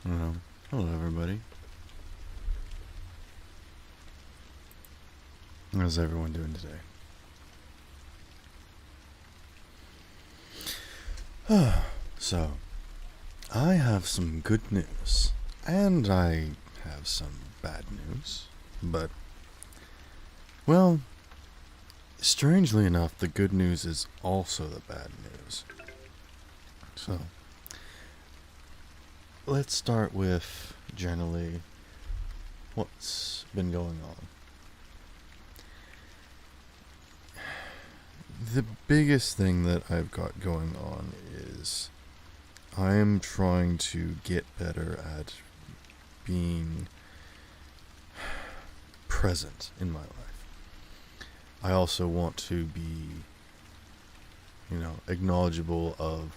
Well, hello everybody. How's everyone doing today? So, I have some good news, and I have some bad news. But, well, strangely enough, the good news is also the bad news. So, let's start with generally what's been going on. The biggest thing that I've got going on is I am trying to get better at being present in my life. I also want to be, acknowledgeable of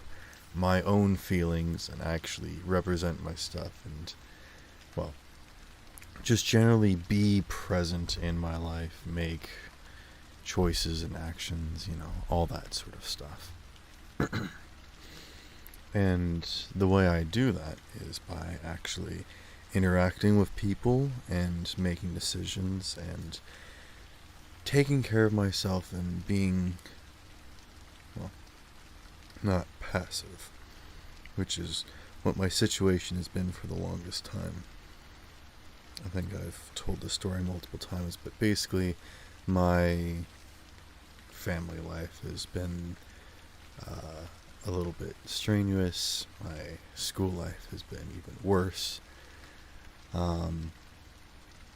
my own feelings and actually represent my stuff and, well, just generally be present in my life, make choices and actions, all that sort of stuff. And the way I do that is by actually interacting with people and making decisions and taking care of myself and being, well, not passive, which is what my situation has been for the longest time. I think I've told this story multiple times, but basically my family life has been a little bit strenuous. My school life has been even worse.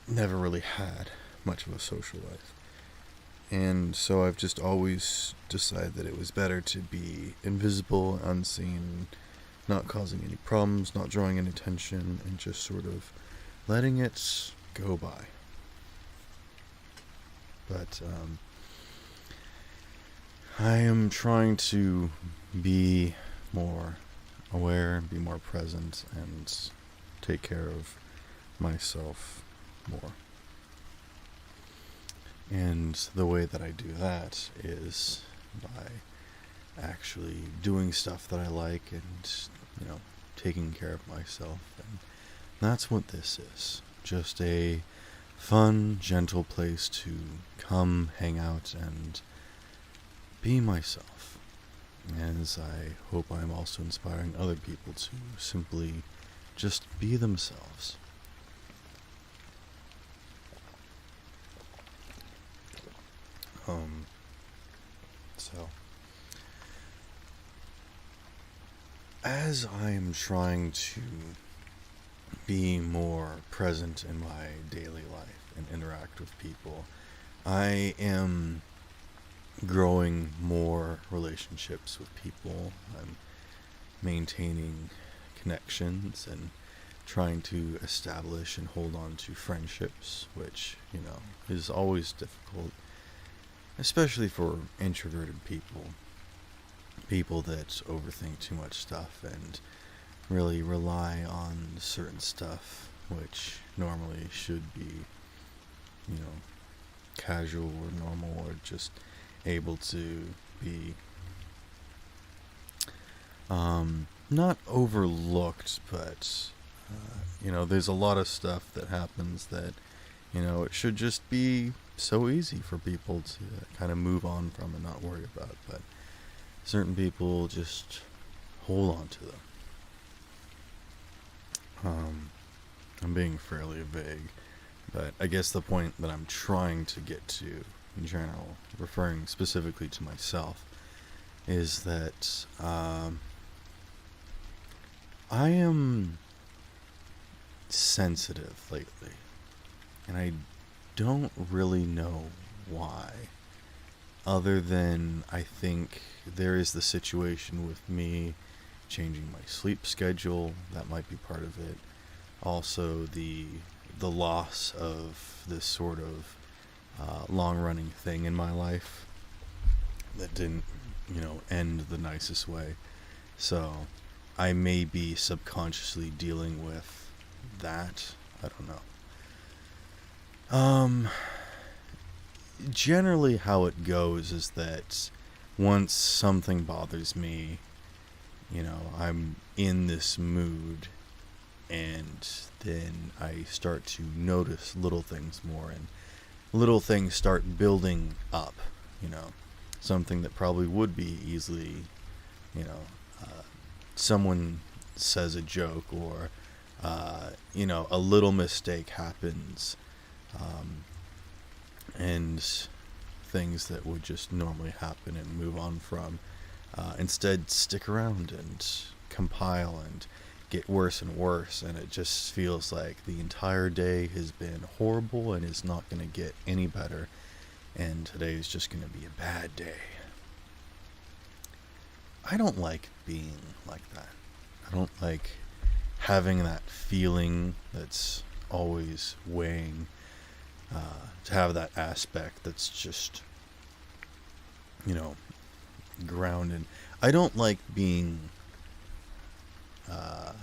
Never really had much of a social life. And so I've just always decided that it was better to be invisible, unseen, not causing any problems, not drawing any attention, and just sort of letting it go by. But I am trying to be more aware, be more present, and take care of myself more. And the way that I do that is by actually doing stuff that I like and, taking care of myself. And that's what this is. Just a fun, gentle place to come, hang out, and be myself. As I hope I'm also inspiring other people to simply just be themselves. So, as I am trying to be more present in my daily life and interact with people, I am growing more relationships with people. I'm maintaining connections and trying to establish and hold on to friendships, which, is always difficult, especially for introverted people. People that overthink too much stuff and really rely on certain stuff, which normally should be, casual or normal or just able to be not overlooked, but there's a lot of stuff that happens that it should just be so easy for people to kind of move on from and not worry about, but certain people just hold on to them. I'm being fairly vague, but I guess the point that I'm trying to get to in general, referring specifically to myself, is that I am sensitive lately, and I don't really know why, other than I think there is the situation with me changing my sleep schedule. That might be part of it. Also, the loss of this sort of long-running thing in my life that didn't, end the nicest way. So I may be subconsciously dealing with that. I don't know. Generally how it goes is that once something bothers me, I'm in this mood and then I start to notice little things more, and little things start building up, you know, something that probably would be easily, you know, someone says a joke, or, you know, a little mistake happens, and things that would just normally happen and move on from, instead stick around and compile and get worse and worse, and it just feels like the entire day has been horrible and is not going to get any better, and today is just going to be a bad day. I don't like being like that. I don't like having that feeling that's always weighing, to have that aspect that's just, you know, grounded. I don't like being a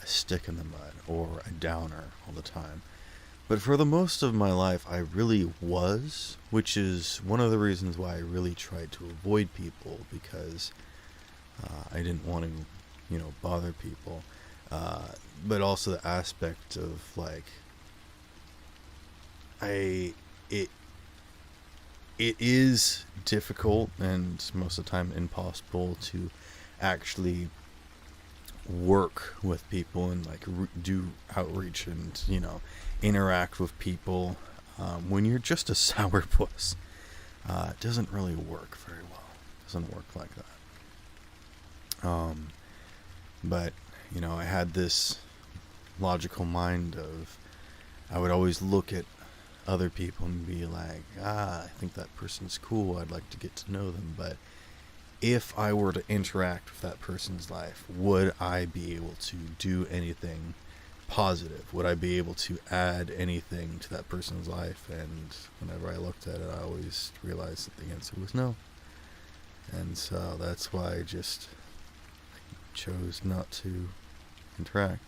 stick in the mud or a downer all the time. But for the most of my life, I really was, which is one of the reasons why I really tried to avoid people, because I didn't want to, you know, bother people. But also the aspect of, like, it is difficult and most of the time impossible to actually work with people and, like, do outreach and, you know, interact with people when you're just a sourpuss. It doesn't really work very well. It doesn't work like that. But, you know, I had this logical mind of, I would always look at other people and be like, I think that person's cool, I'd like to get to know them, but if I were to interact with that person's life, would I be able to do anything positive? Would I be able to add anything to that person's life? And whenever I looked at it, I always realized that the answer was no. And so that's why I just chose not to interact.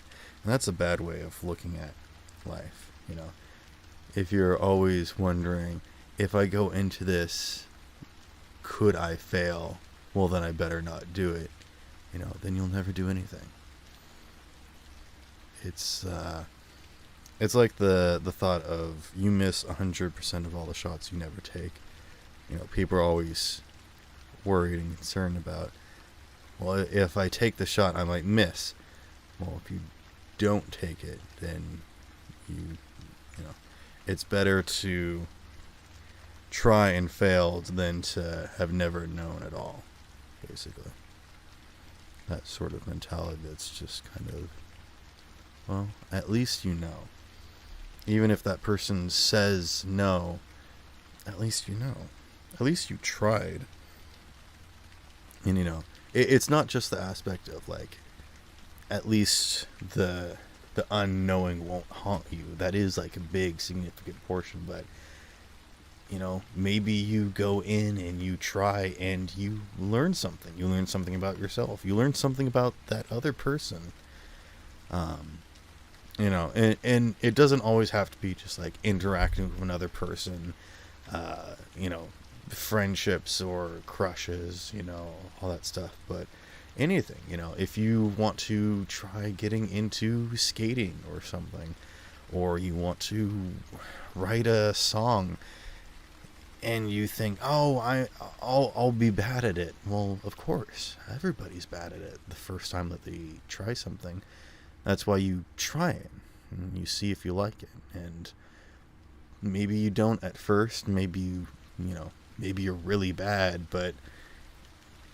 And that's a bad way of looking at life, you know. If you're always wondering, if I go into this, could I fail? Well, then I better not do it. You know, then you'll never do anything. It's like the thought of, you miss 100% of all the shots you never take. You know, people are always worried and concerned about, well, if I take the shot, I might miss. Well, if you don't take it, then you know, it's better to try and fail than to have never known at all, basically. That sort of mentality that's just kind of, well, at least you know. Even if that person says no, at least you know. At least you tried. And, you know, it's not just the aspect of, like, at least the unknowing won't haunt you. That is, like, a big significant portion, but, you know, maybe you go in and you try and you learn something. You learn something about yourself. You learn something about that other person. You know, and it doesn't always have to be just, like, interacting with another person, you know, friendships or crushes, you know, all that stuff, but anything, you know, if you want to try getting into skating or something, or you want to write a song and you think, oh, I'll be bad at it. Well, of course, everybody's bad at it the first time that they try something. That's why you try it and you see if you like it. And maybe you don't at first, maybe you know, maybe you're really bad, but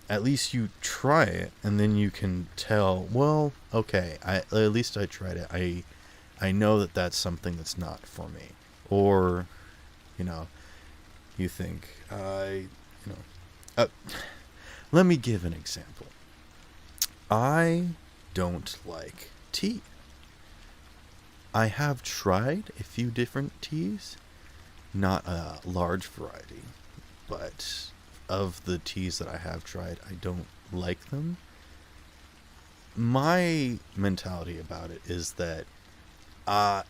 at least you try it, and then you can tell, well, okay, at least I tried it. I know that that's something that's not for me. Or, you know, you think, let me give an example. I don't like tea. I have tried a few different teas, not a large variety, but of the teas that I have tried, I don't like them. My mentality about it is that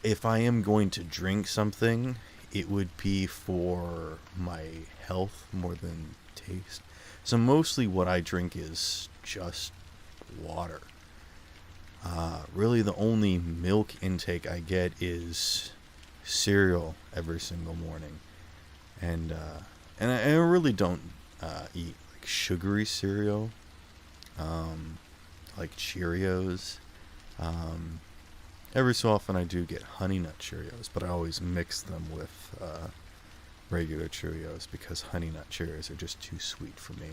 if I am going to drink something, it would be for my health more than taste. So mostly what I drink is just water. really the only milk intake I get is cereal every single morning. And I really don't eat like sugary cereal, um, like Cheerios. Um, every so often I do get Honey Nut Cheerios, but I always mix them with regular Cheerios because Honey Nut Cheerios are just too sweet for me.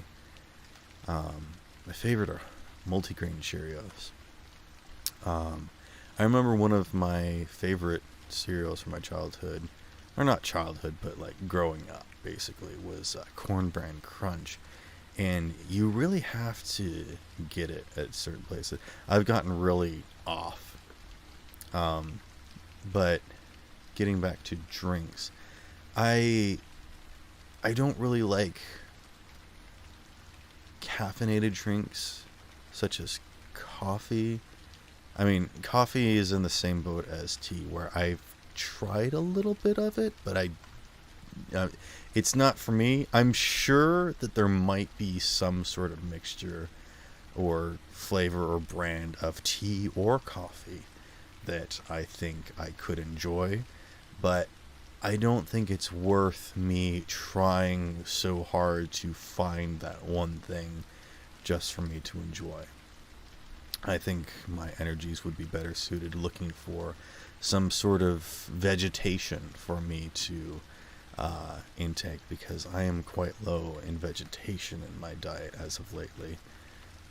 My favorite are multigrain Cheerios. Um, I remember one of my favorite cereals from my childhood, or not childhood, but like growing up, basically, was Corn Bran Crunch. And you really have to get it at certain places. I've gotten really off. Um, but getting back to drinks, I I don't really like caffeinated drinks such as coffee. I mean, coffee is in the same boat as tea, where I've tried a little bit of it, but uh, it's not for me. I'm sure that there might be some sort of mixture or flavor or brand of tea or coffee that I think I could enjoy, but I don't think it's worth me trying so hard to find that one thing just for me to enjoy. I think my energies would be better suited looking for some sort of vegetation for me to intake, because I am quite low in vegetation in my diet as of lately.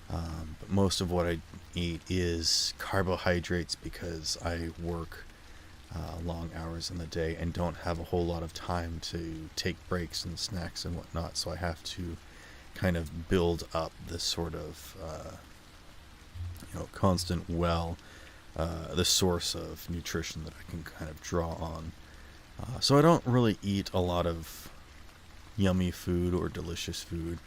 But most of what I eat is carbohydrates because I work long hours in the day and don't have a whole lot of time to take breaks and snacks and whatnot, so I have to kind of build up this sort of constant the source of nutrition that I can kind of draw on. So I don't really eat a lot of yummy food or delicious food,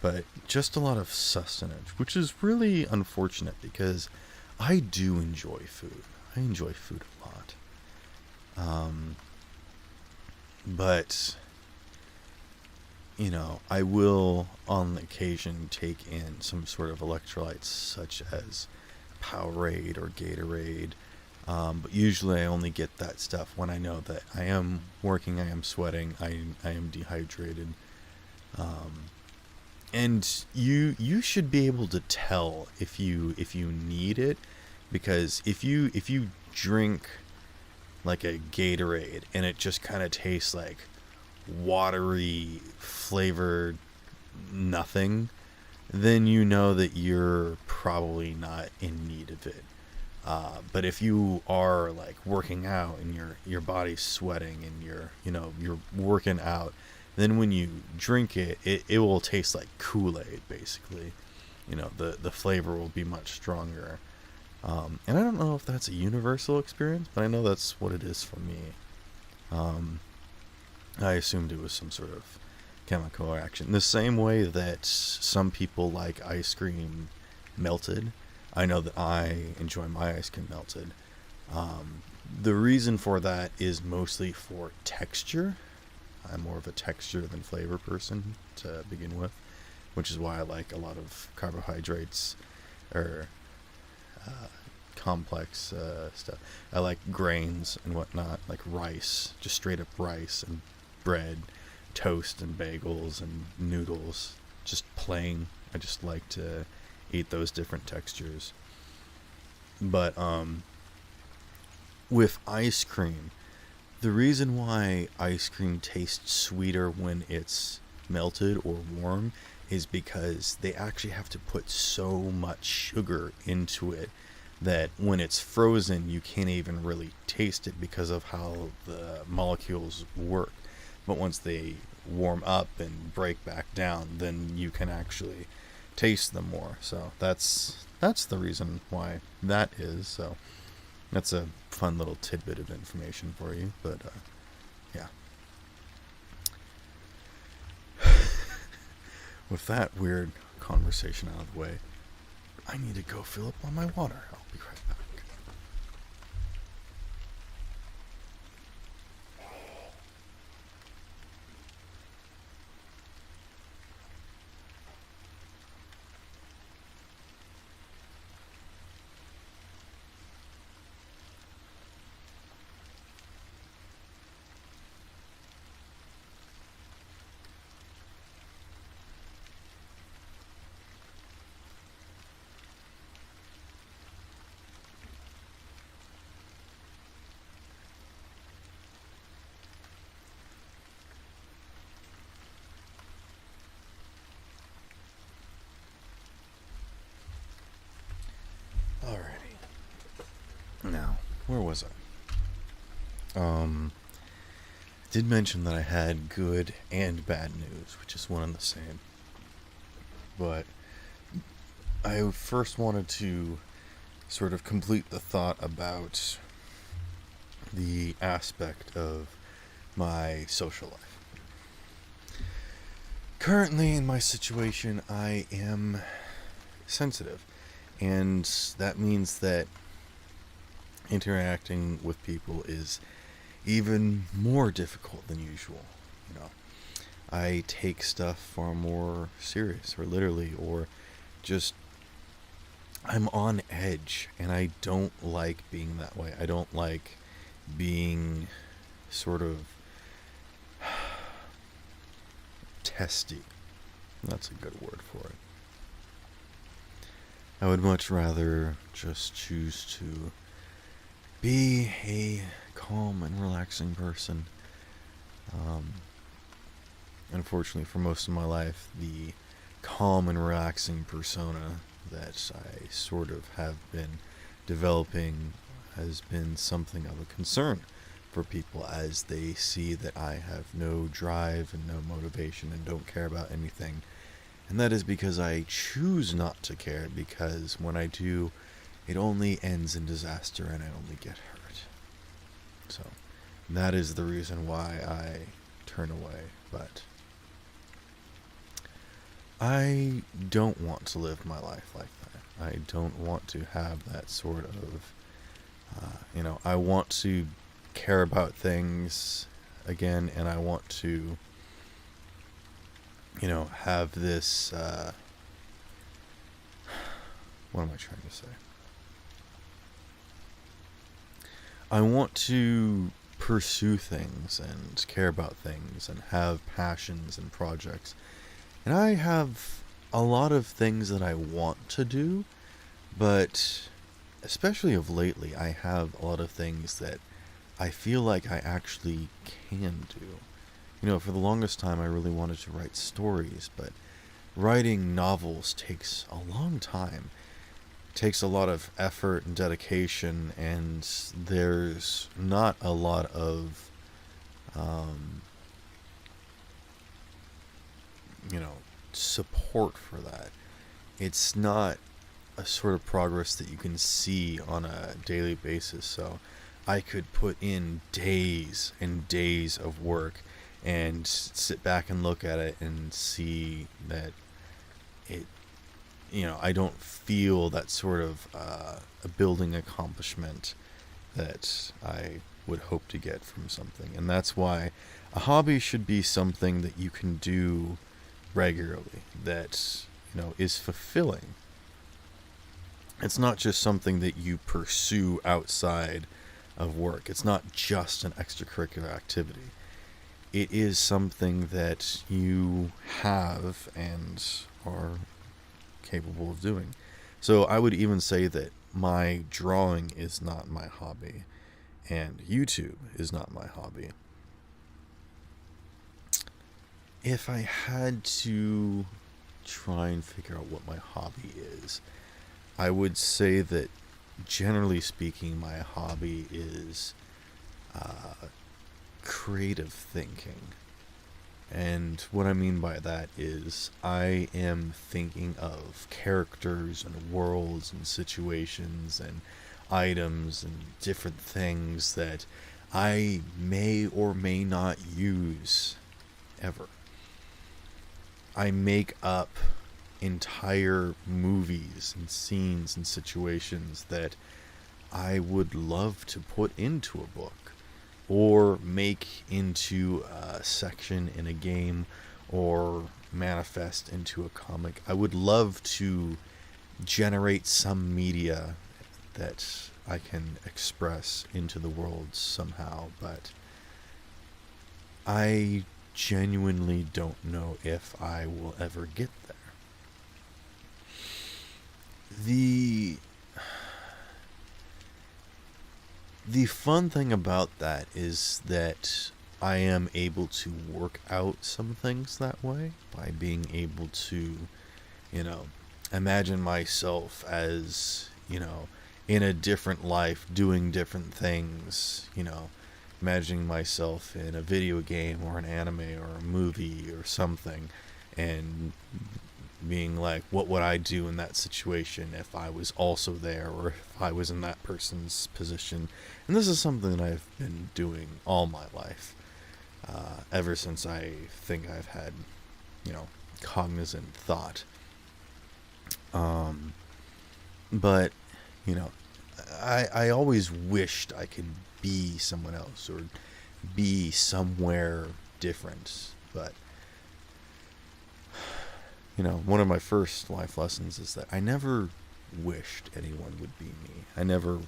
but just a lot of sustenance, which is really unfortunate because I do enjoy food. I enjoy food a lot. But I will on occasion take in some sort of electrolytes such as Powerade or Gatorade. But usually I only get that stuff when I know that I am working, I am sweating, I am dehydrated. And you should be able to tell if you need it, because if you drink like a Gatorade and it just kind of tastes like watery flavored nothing, then you know that you're probably not in need of it. But if you are like working out and your body's sweating and you're working out, then when you drink it, it will taste like Kool-Aid basically. The flavor will be much stronger. And I don't know if that's a universal experience, but I know that's what it is for me. I assumed it was some sort of chemical reaction. The same way that some people like ice cream melted, I know that I enjoy my ice cream melted. The reason for that is mostly for texture. I'm more of a texture than flavor person to begin with, which is why I like a lot of carbohydrates or complex stuff. I like grains and whatnot, like rice, just straight up rice and bread, toast and bagels and noodles, just plain. I just like to eat those different textures. But with ice cream, the reason why ice cream tastes sweeter when it's melted or warm is because they actually have to put so much sugar into it that when it's frozen you can't even really taste it because of how the molecules work. But once they warm up and break back down, then you can actually taste them more. So that's the reason why that is. So that's a fun little tidbit of information for you. But yeah. With that weird conversation out of the way, I need to go fill up on my water. I'll be right back. Alrighty. Now, where was I? Did mention that I had good and bad news, which is one and the same. But I first wanted to sort of complete the thought about the aspect of my social life. Currently, in my situation, I am sensitive, and that means that interacting with people is even more difficult than usual. You know, I take stuff far more serious, or literally, or just I'm on edge, and I don't like being that way. I don't like being sort of testy. That's a good word for it. I would much rather just choose to be a calm and relaxing person. Unfortunately, for most of my life, the calm and relaxing persona that I sort of have been developing has been something of a concern for people, as they see that I have no drive and no motivation and don't care about anything. And that is because I choose not to care, because when I do, it only ends in disaster and I only get hurt. So that is the reason why I turn away. But I don't want to live my life like that. I don't want to have that sort of, I want to care about things again, and I want to, have this, what am I trying to say? I want to pursue things and care about things and have passions and projects. And I have a lot of things that I want to do, but especially of lately, I have a lot of things that I feel like I actually can do. For the longest time, I really wanted to write stories, but writing novels takes a long time. It takes a lot of effort and dedication, and there's not a lot of, support for that. It's not a sort of progress that you can see on a daily basis. So I could put in days and days of work and sit back and look at it and see that it, I don't feel that sort of a building accomplishment that I would hope to get from something. And that's why a hobby should be something that you can do regularly, that, is fulfilling. It's not just something that you pursue outside of work. It's not just an extracurricular activity. It is something that you have and are capable of doing. So I would even say that my drawing is not my hobby, and YouTube is not my hobby. If I had to try and figure out what my hobby is, I would say that, generally speaking, my hobby is creative thinking. And what I mean by that is I am thinking of characters and worlds and situations and items and different things that I may or may not use ever. I make up entire movies and scenes and situations that I would love to put into a book, or make into a section in a game, or manifest into a comic. I would love to generate some media that I can express into the world somehow, but I genuinely don't know if I will ever get there. The fun thing about that is that I am able to work out some things that way by being able to, imagine myself as, in a different life, doing different things, imagining myself in a video game or an anime or a movie or something, and being like, what would I do in that situation if I was also there, or if I was in that person's position? And this is something that I've been doing all my life, ever since I think I've had, cognizant thought. But, you know, I always wished I could be someone else or be somewhere different. But, one of my first life lessons is that I never wished anyone would be me. I never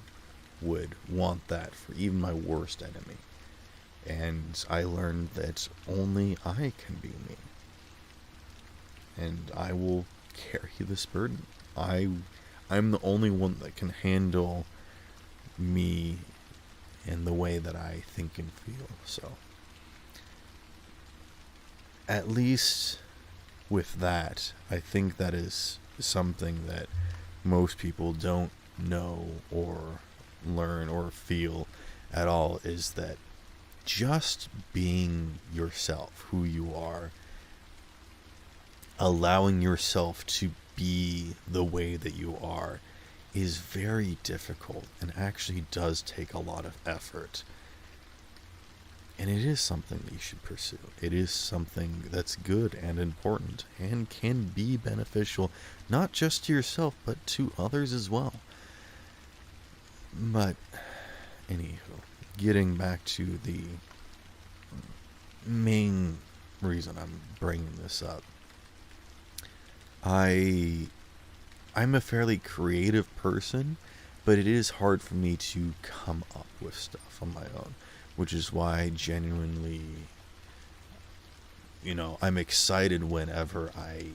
would want that for even my worst enemy. And I learned that only I can be me. And I will carry this burden. I'm the only one that can handle me in the way that I think and feel. So, at least with that, I think that is something that most people don't know or learn or feel at all, is that just being yourself, who you are, allowing yourself to be the way that you are, is very difficult and actually does take a lot of effort. And it is something that you should pursue. It is something that's good and important and can be beneficial, not just to yourself, but to others as well. But, anywho, getting back to the main reason I'm bringing this up. I'm a fairly creative person, but it is hard for me to come up with stuff on my own, which is why I genuinely, I'm excited whenever I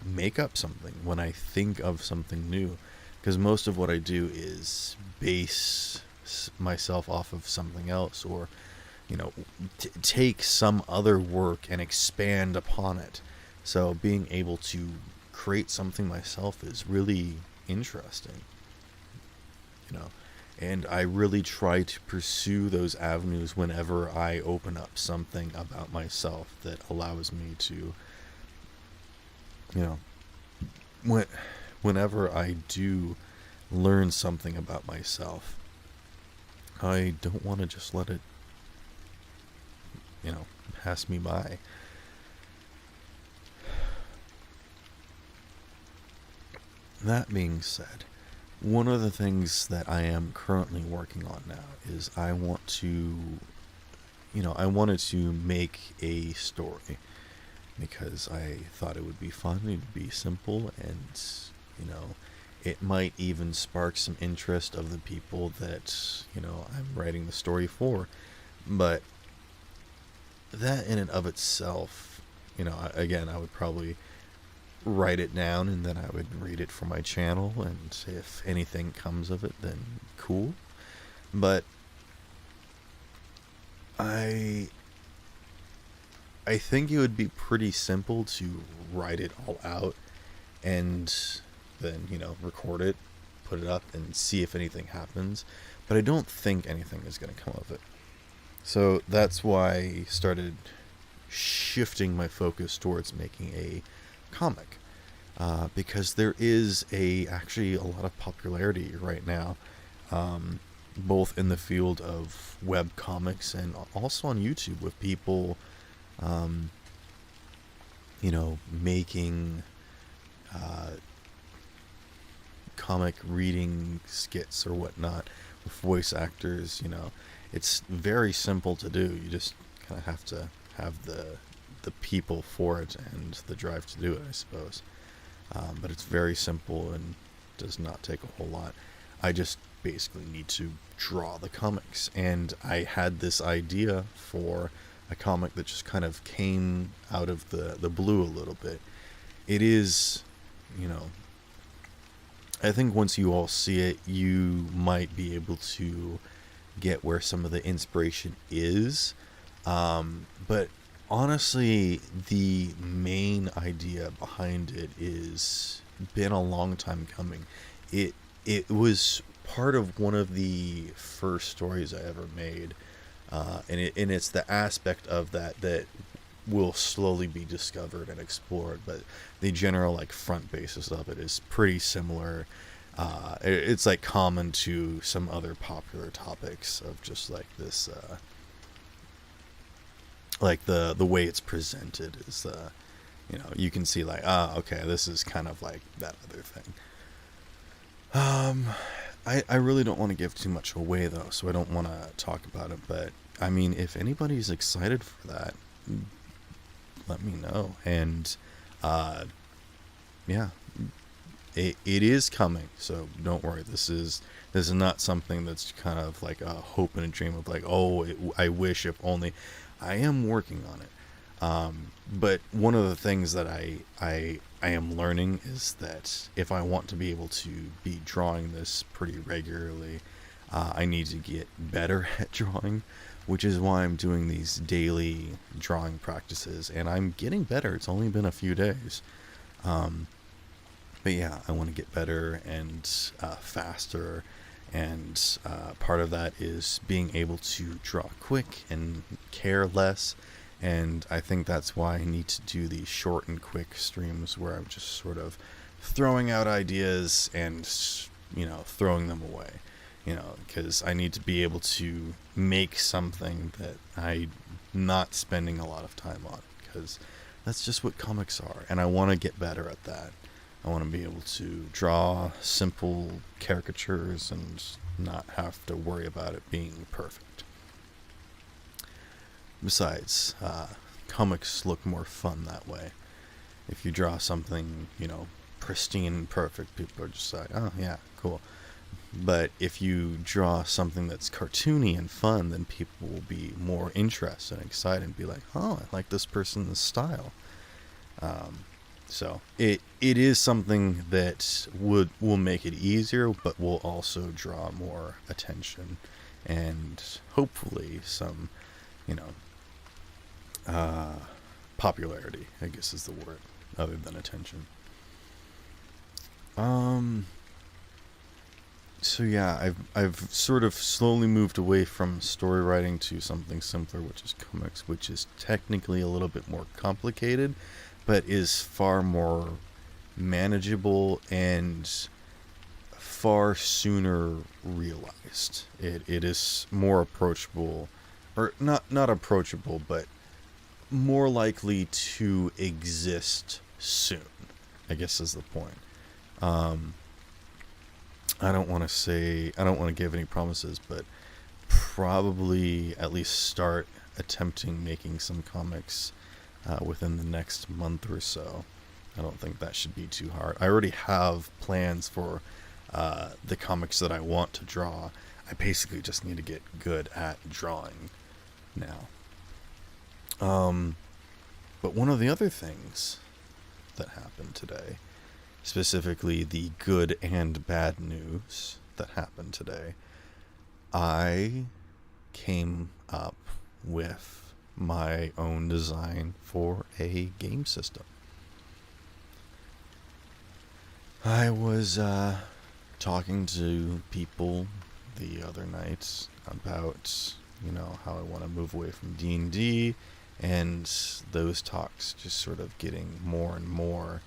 make up something, when I think of something new, because most of what I do is base myself off of something else, or, take some other work and expand upon it. So being able to create something myself is really interesting, and I really try to pursue those avenues whenever I open up something about myself that allows me to, whenever I do learn something about myself, I don't want to just let it, pass me by. That being said, one of the things that I am currently working on now is I wanted to make a story, because I thought it would be fun, it would be simple, and, it might even spark some interest of the people that, I'm writing the story for. But that in and of itself, again, I would probably write it down and then I would read it for my channel, and if anything comes of it, then cool. But I think it would be pretty simple to write it all out and then, record it, put it up, and see if anything happens. But I don't think anything is going to come of it. So that's why I started shifting my focus towards making a comic, because there is actually a lot of popularity right now, both in the field of web comics and also on YouTube, with people making comic reading skits or whatnot with voice actors. It's very simple to do. You just kind of have to have the people for it and the drive to do it, I suppose. But it's very simple and does not take a whole lot. I just basically need to draw the comics, and I had this idea for a comic that just kind of came out of the blue a little bit. It is, I think once you all see it, you might be able to get where some of the inspiration is. But honestly, the main idea behind it is been a long time coming. It it was part of one of the first stories I ever made, and it's the aspect of that will slowly be discovered and explored, but the general like front basis of it is pretty similar. It's like common to some other popular topics of just like this, like the way it's presented is you can see like, okay, this is kind of like that other thing. Um, I really don't want to give too much away though, so I don't want to talk about it. But I mean, if anybody's excited for that, let me know. And uh, yeah, it is coming, so don't worry. This is not something that's kind of like a hope and a dream of like, oh, I wish if only. I am working on it. But one of the things that I am learning is that if I want to be able to be drawing this pretty regularly, I need to get better at drawing, which is why I'm doing these daily drawing practices, and I'm getting better. It's only been a few days. Um, but yeah, I want to get better and faster, and part of that is being able to draw quick and care less. And I think that's why I need to do these short and quick streams where I'm just sort of throwing out ideas and throwing them away. Because I need to be able to make something that I'm not spending a lot of time on, because that's just what comics are, and I want to get better at that. I want to be able to draw simple caricatures and not have to worry about it being perfect. Besides, comics look more fun that way. If you draw something, pristine and perfect, people are just like, oh yeah, cool. But if you draw something that's cartoony and fun, then people will be more interested and excited and be like, oh, I like this person's style. So it is something that will make it easier, but will also draw more attention and hopefully some, you know, popularity, I guess is the word, other than attention. So yeah, I've sort of slowly moved away from story writing to something simpler, which is comics, which is technically a little bit more complicated, but is far more manageable and far sooner realized. It is more approachable, or not approachable, but more likely to exist soon, I guess is the point. Um, I don't want to give any promises, but probably at least start attempting making some comics within the next month or so. I don't think that should be too hard. I already have plans for the comics that I want to draw. I basically just need to get good at drawing now. But one of the other things that happened today, specifically the good and bad news that happened today, I came up with my own design for a game system. I was talking to people the other night about, how I want to move away from D&D, and those talks just sort of getting more and more.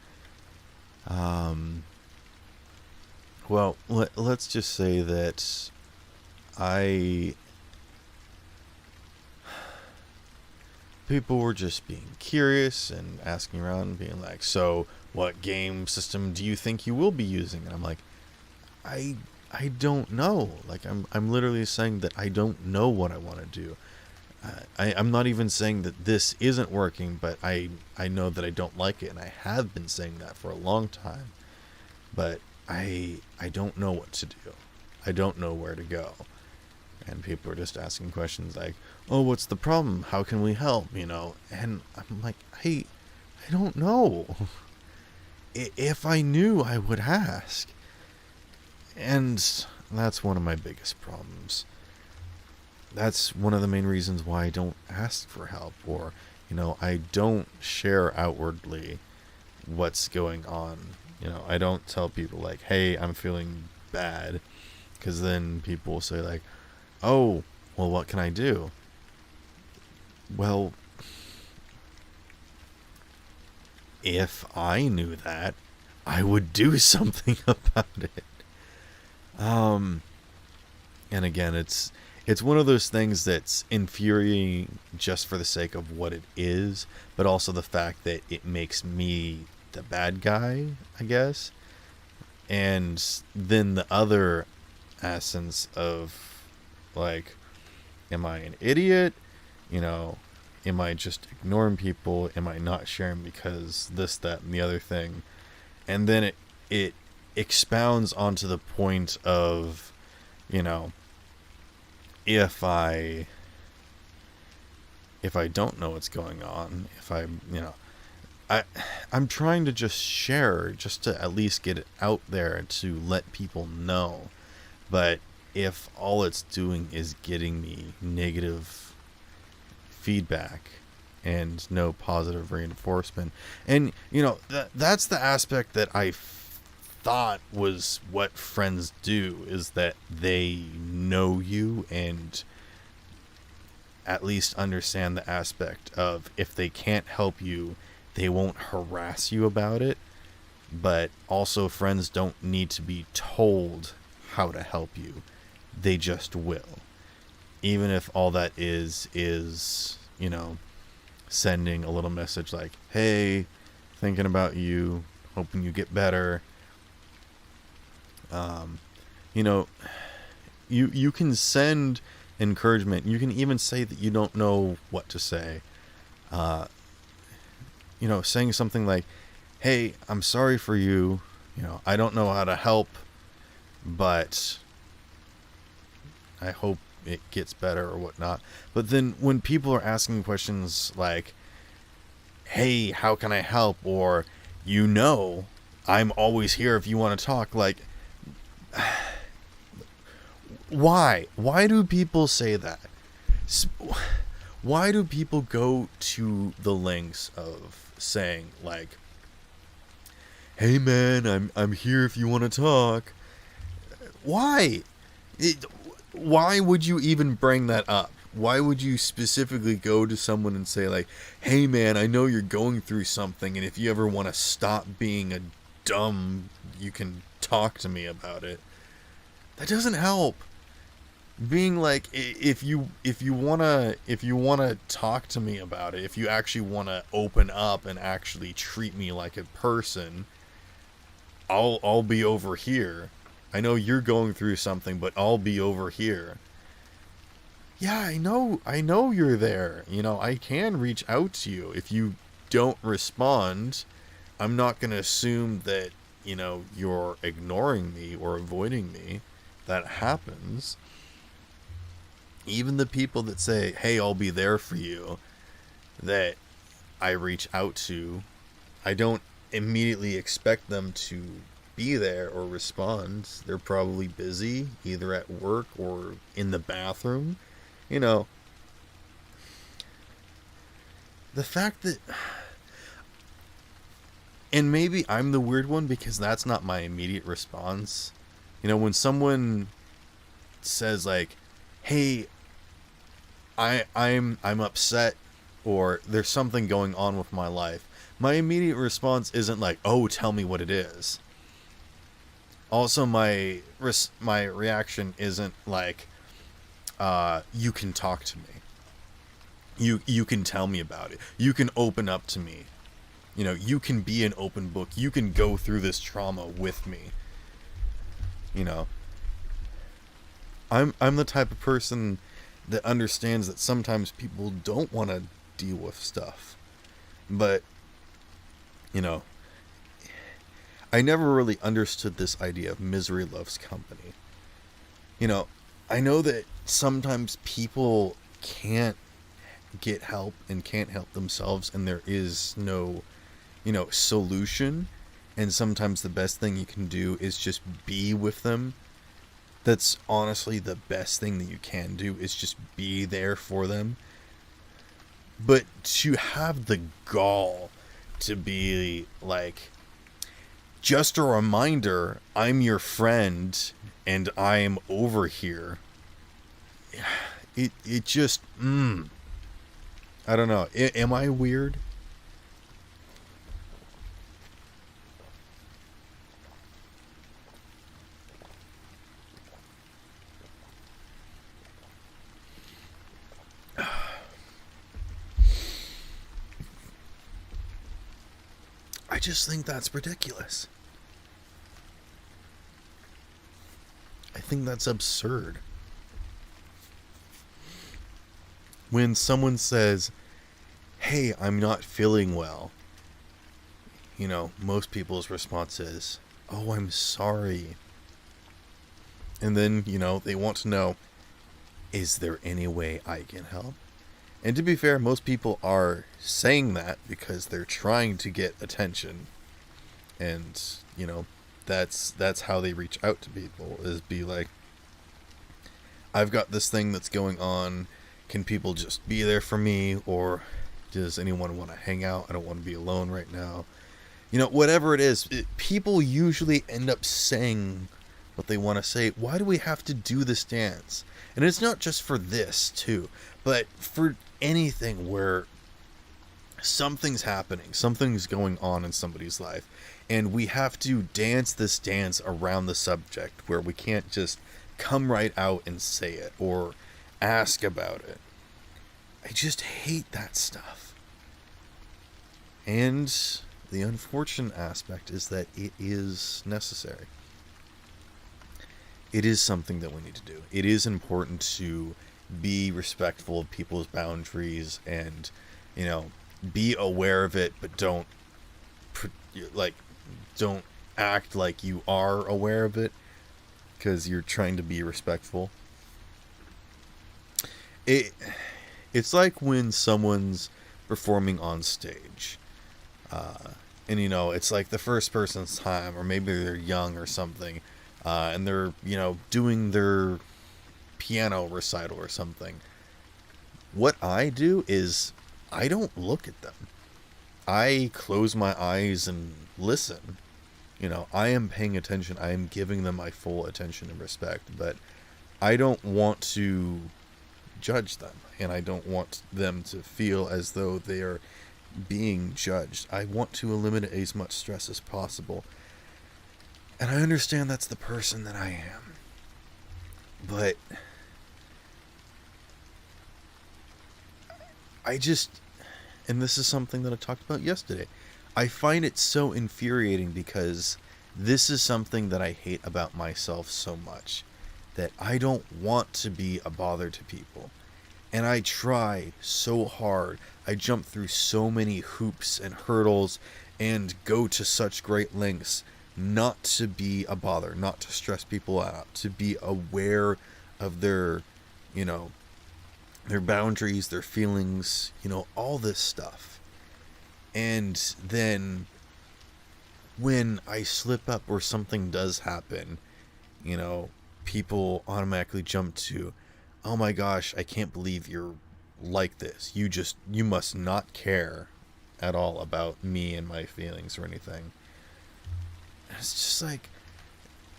Well, let's just say that people were just being curious and asking around and being like, so what game system do you think you will be using? And I'm like, I don't know. Like, I'm literally saying that I don't know what I want to do. I'm not even saying that this isn't working, but I know that I don't like it, and I have been saying that for a long time. But I don't know what to do. I don't know where to go. And people are just asking questions like, oh, what's the problem? How can we help? And I'm like, I don't know. If I knew, I would ask. And that's one of my biggest problems. That's one of the main reasons why I don't ask for help, or, I don't share outwardly what's going on. I don't tell people like, hey, I'm feeling bad, because then people will say like, oh, well, what can I do? Well, if I knew that, I would do something about it. And again, it's one of those things that's infuriating just for the sake of what it is, but also the fact that it makes me the bad guy, I guess. And then the other essence of, like, am I an idiot? You know, am I just ignoring people? Am I not sharing because this, that, and the other thing? And then it expounds onto the point of, you know, if I don't know what's going on, if I'm trying to just share, just to at least get it out there to let people know. But if all it's doing is getting me negative feedback and no positive reinforcement, and that's the aspect that I thought was what friends do, is that they know you and at least understand the aspect of, if they can't help you, they won't harass you about it. But also, friends don't need to be told how to help you. They just will. Even if all that is, sending a little message like, hey, thinking about you, hoping you get better. You can send encouragement. You can even say that you don't know what to say. Saying something like, hey, I'm sorry for you. I don't know how to help, but I hope it gets better or whatnot. But then when people are asking questions like, hey, how can I help? Or, I'm always here if you want to talk. Like, why? Why do people say that? Why do people go to the lengths of saying, like, hey man, I'm here if you want to talk? Why? Why would you even bring that up? Why would you specifically go to someone and say, like, hey man, I know you're going through something, and if you ever want to stop being a dumb, you can talk to me about it? That doesn't help. Being like, if you wanna talk to me about it, if you actually wanna open up and actually treat me like a person, I'll be over here. I know you're going through something, but I'll be over here. Yeah, I know you're there. I can reach out to you. If you don't respond, I'm not gonna assume that, you're ignoring me or avoiding me. That happens. Even the people that say, hey, I'll be there for you, that I reach out to, I don't immediately expect them to be there or respond. They're probably busy, either at work or in the bathroom. The fact that, and maybe I'm the weird one because that's not my immediate response. When someone says like, hey, I'm upset, or there's something going on with my life, my immediate response isn't like, oh, tell me what it is. Also, my reaction isn't like, you can talk to me. You can tell me about it. You can open up to me. You can be an open book. You can go through this trauma with me. I'm the type of person that understands that sometimes people don't want to deal with stuff. But, I never really understood this idea of misery loves company. I know that sometimes people can't get help and can't help themselves, and there is no, solution. And sometimes the best thing you can do is just be with them. That's honestly the best thing that you can do, is just be there for them. But to have the gall to be like, just a reminder, I'm your friend and I'm over here. It just, I don't know. Am I weird? I just think that's ridiculous. I think that's absurd. When someone says, hey, I'm not feeling well, most people's response is, oh, I'm sorry. And then, they want to know, is there any way I can help? And to be fair, most people are saying that because they're trying to get attention. And, that's how they reach out to people, is be like, I've got this thing that's going on. Can people just be there for me? Or does anyone want to hang out? I don't want to be alone right now. Whatever it is, people usually end up saying what they want to say. Why do we have to do this dance? And it's not just for this, too, but for anything where something's happening, something's going on in somebody's life, and we have to dance this dance around the subject where we can't just come right out and say it or ask about it. I just hate that stuff. And the unfortunate aspect is that it is necessary. It is something that we need to do. It is important to be respectful of people's boundaries and, be aware of it, but don't act like you are aware of it because you're trying to be respectful. It's like when someone's performing on stage, and it's like the first person's time, or maybe they're young or something, and they're doing their piano recital or something. What I do is I don't look at them. I close my eyes and listen. I am paying attention. I am giving them my full attention and respect, but I don't want to judge them, and I don't want them to feel as though they are being judged. I want to eliminate as much stress as possible. And I understand that's the person that I am. But and this is something that I talked about yesterday, I find it so infuriating because this is something that I hate about myself so much, that I don't want to be a bother to people. And I try so hard. I jump through so many hoops and hurdles and go to such great lengths not to be a bother, not to stress people out, to be aware of their, their boundaries, their feelings, all this stuff. And then when I slip up or something does happen, people automatically jump to, oh my gosh, I can't believe you're like this. You must not care at all about me and my feelings or anything. It's just like,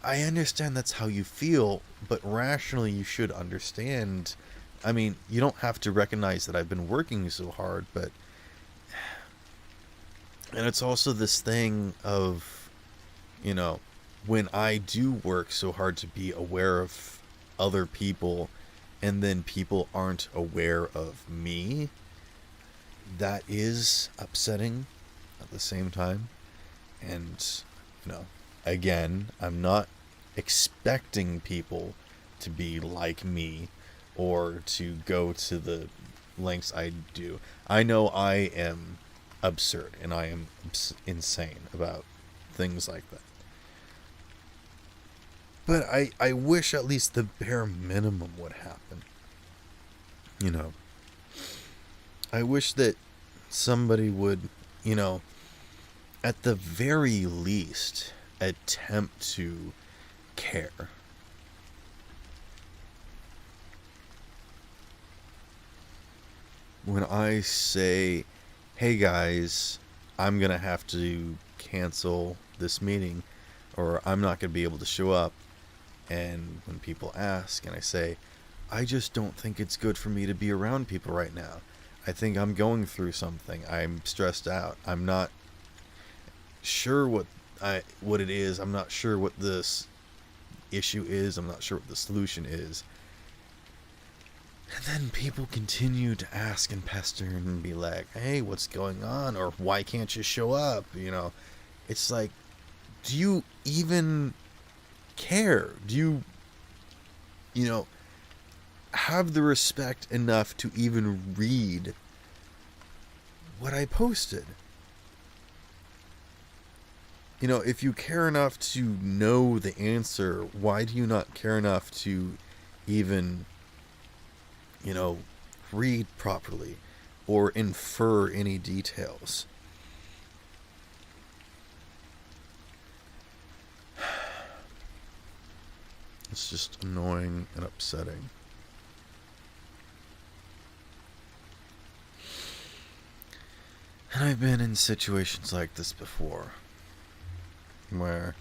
I understand that's how you feel, but rationally you should understand. I mean, you don't have to recognize that I've been working so hard, but... And it's also this thing of, when I do work so hard to be aware of other people, and then people aren't aware of me, that is upsetting at the same time. And, again, I'm not expecting people to be like me or to go to the lengths I do. I know I am absurd and I am insane about things like that. But I wish at least the bare minimum would happen. I wish that somebody would, at the very least, attempt to care. When I say, hey guys, I'm gonna have to cancel this meeting, or I'm not going to be able to show up. And when people ask, and I say, I just don't think it's good for me to be around people right now. I think I'm going through something. I'm stressed out. I'm not sure what it is. I'm not sure what this issue is. I'm not sure what the solution is. And then people continue to ask and pester and be like, hey, what's going on? Or why can't you show up? It's like, do you even care? Do you have the respect enough to even read what I posted? If you care enough to know the answer, why do you not care enough to even read properly or infer any details? It's just annoying and upsetting. And I've been in situations like this before, where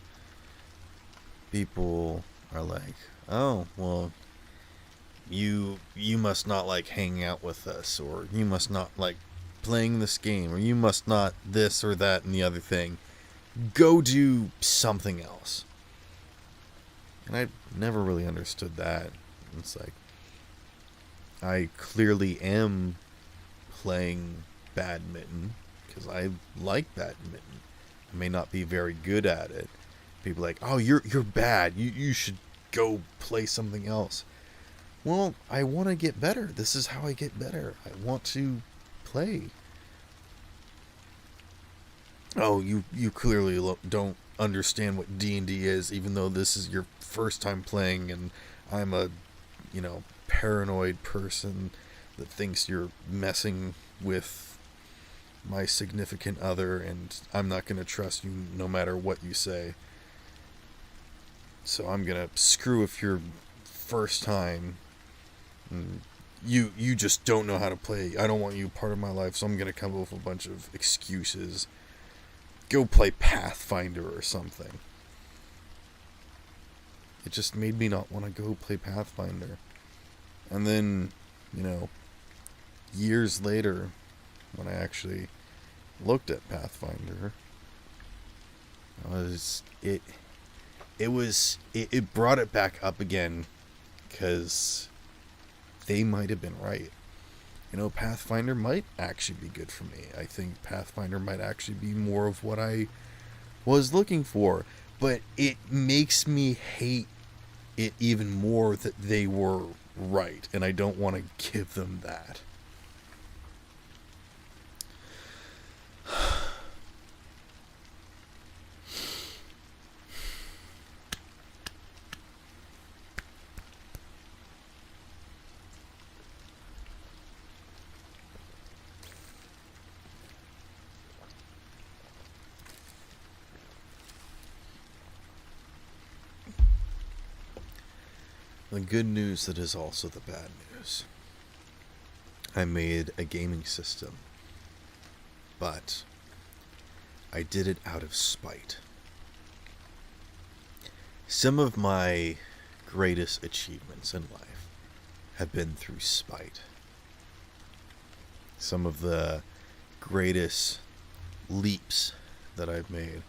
people are like, oh, well, you must not like hanging out with us, or you must not like playing this game, or you must not this or that and the other thing. Go do something else. And I never really understood that. It's like, I clearly am playing badminton because I like badminton. I may not be very good at it. People are like, oh, you're bad. You should go play something else. Well, I want to get better. This is how I get better. I want to play. Oh, you clearly don't understand what D&D is, even though this is your first time playing, and I'm a, paranoid person that thinks you're messing with my significant other, and I'm not going to trust you no matter what you say. So I'm going to screw if your first time. You just don't know how to play. I don't want you part of my life, so I'm going to come up with a bunch of excuses. Go play Pathfinder or something. It just made me not want to go play Pathfinder. And then, years later, when I actually looked at Pathfinder, it brought it back up again, because they might have been right. Pathfinder might actually be good for me. I think Pathfinder might actually be more of what I was looking for. But it makes me hate it even more that they were right. And I don't want to give them that. The good news that is also the bad news. I made a gaming system, but I did it out of spite. Some of my greatest achievements in life have been through spite. Some of the greatest leaps that I've made,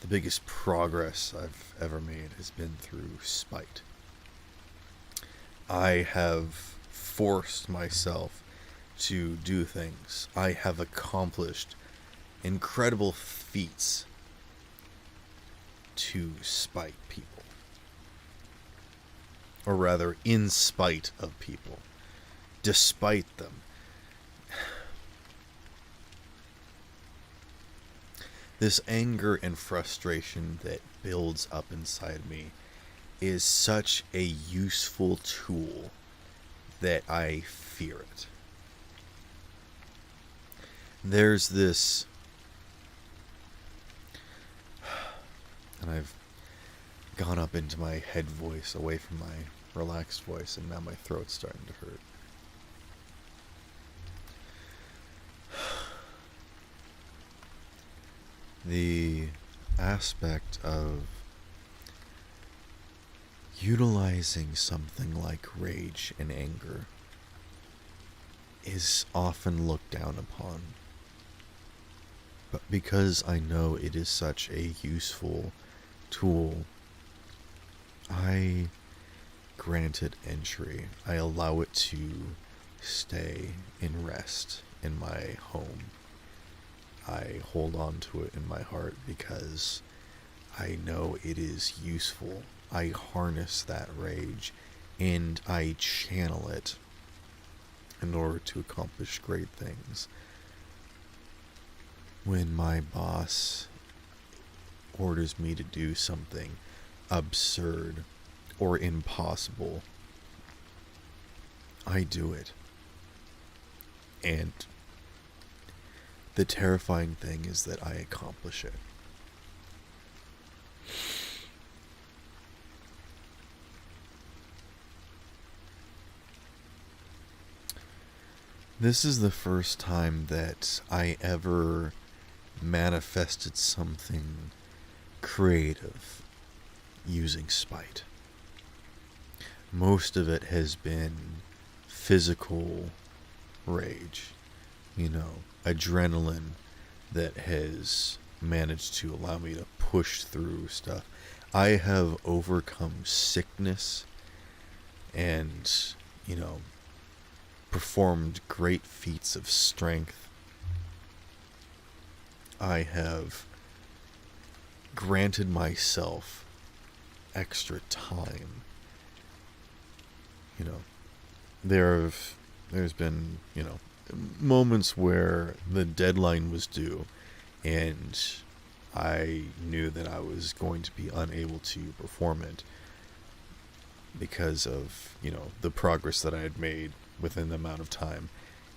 the biggest progress I've ever made, has been through spite. I have forced myself to do things. I have accomplished incredible feats to spite people. Or rather, in spite of people. Despite them. This anger and frustration that builds up inside me is such a useful tool that I fear it. There's this, and I've gone up into my head voice away from my relaxed voice, and now my throat's starting to hurt. The aspect of utilizing something like rage and anger is often looked down upon. But because I know it is such a useful tool, I grant it entry. I allow it to stay and rest in my home. I hold on to it in my heart because I know it is useful. I harness that rage and I channel it in order to accomplish great things. When my boss orders me to do something absurd or impossible, I do it. And the terrifying thing is that I accomplish it. This is the first time that I ever manifested something creative using spite. Most of it has been physical rage, adrenaline that has managed to allow me to push through stuff. I have overcome sickness and, performed great feats of strength. I have granted myself extra time. There's been, moments where the deadline was due and I knew that I was going to be unable to perform it because of, the progress that I had made within the amount of time.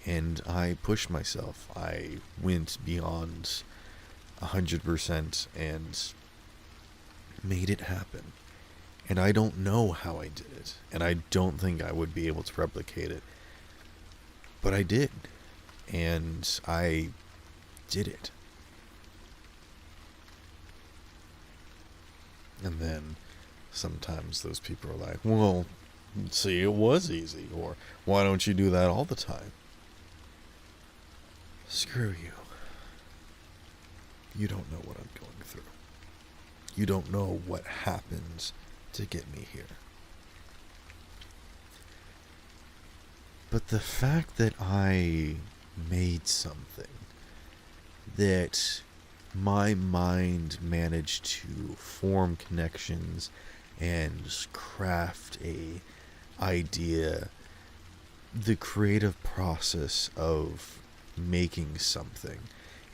And I pushed myself. I went beyond 100% and made it happen. And I don't know how I did it. And I don't think I would be able to replicate it. But I did. And I did it. And then sometimes those people are like, well, see, it was easy. Or why don't you do that all the time? Screw you. You don't know what I'm going through. You don't know what happens to get me here. But the fact that I made something that my mind managed to form connections and craft a idea, the creative process of making something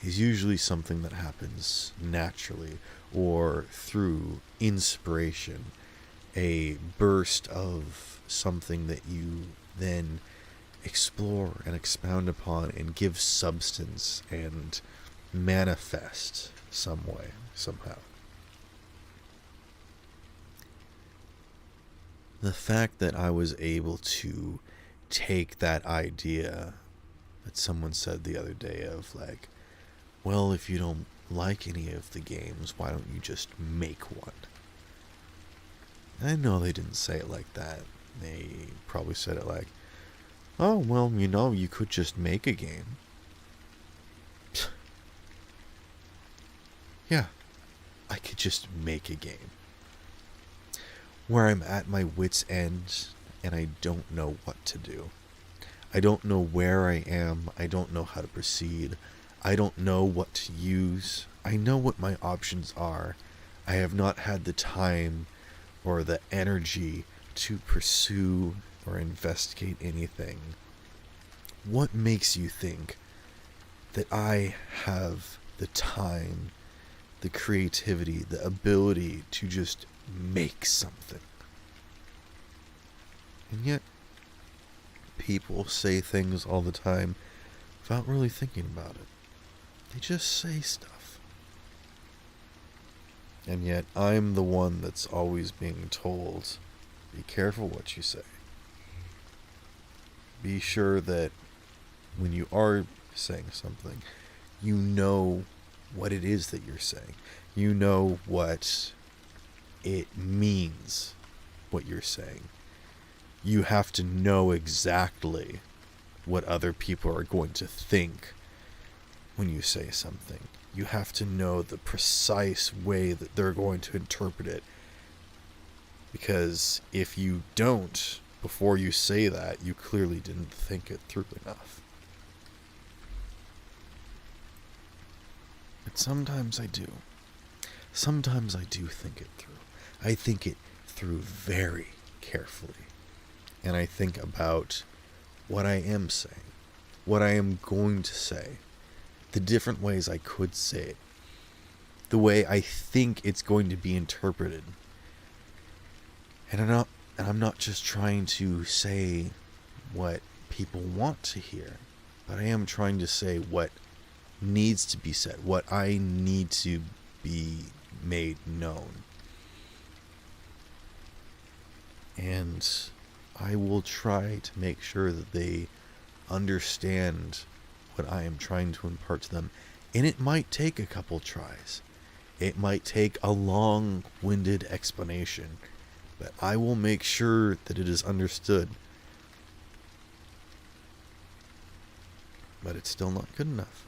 is usually something that happens naturally or through inspiration, a burst of something that you then explore and expound upon and give substance and manifest some way, somehow. The fact that I was able to take that idea that someone said the other day of like, well, if you don't like any of the games, why don't you just make one? I know they didn't say it like that. They probably said it like, oh, well, you could just make a game. Yeah, I could just make a game. Where I'm at my wit's end and I don't know what to do. I don't know where I am. I don't know how to proceed. I don't know what to use. I know what my options are. I have not had the time or the energy to pursue or investigate anything. What makes you think that I have the time, the creativity, the ability to just make something? And yet, people say things all the time without really thinking about it. They just say stuff. And yet, I'm the one that's always being told, be careful what you say. Be sure that when you are saying something, you know what it is that you're saying. You know what it means, what you're saying. You have to know exactly what other people are going to think when you say something. You have to know the precise way that they're going to interpret it. Because if you don't, before you say that, you clearly didn't think it through enough. But sometimes I do. Sometimes I do think it through. I think it through very carefully. And I think about what I am saying, what I am going to say, the different ways I could say it, the way I think it's going to be interpreted. And I'm not just trying to say what people want to hear, but I am trying to say what needs to be said, what I need to be made known. And I will try to make sure that they understand what I am trying to impart to them. And it might take a couple tries. It might take a long-winded explanation, but I will make sure that it is understood. But it's still not good enough.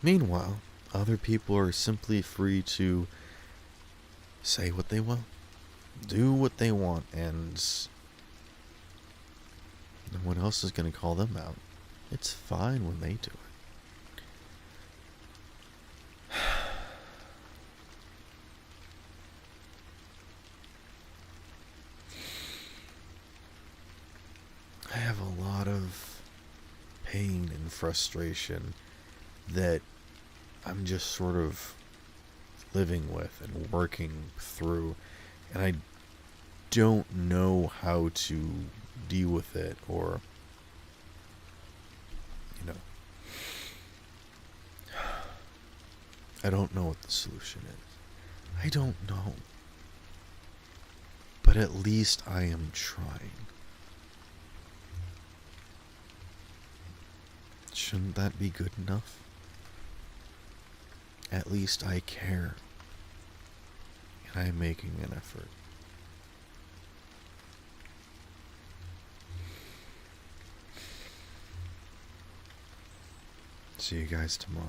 Meanwhile, other people are simply free to say what they will, do what they want, and no one else is going to call them out. It's fine when they do it. I have a lot of pain and frustration that I'm just sort of living with and working through, and I don't know how to deal with it, or I don't know what the solution is. I don't know. But at least I am trying. Shouldn't that be good enough? At least I care. And I'm making an effort. See you guys tomorrow.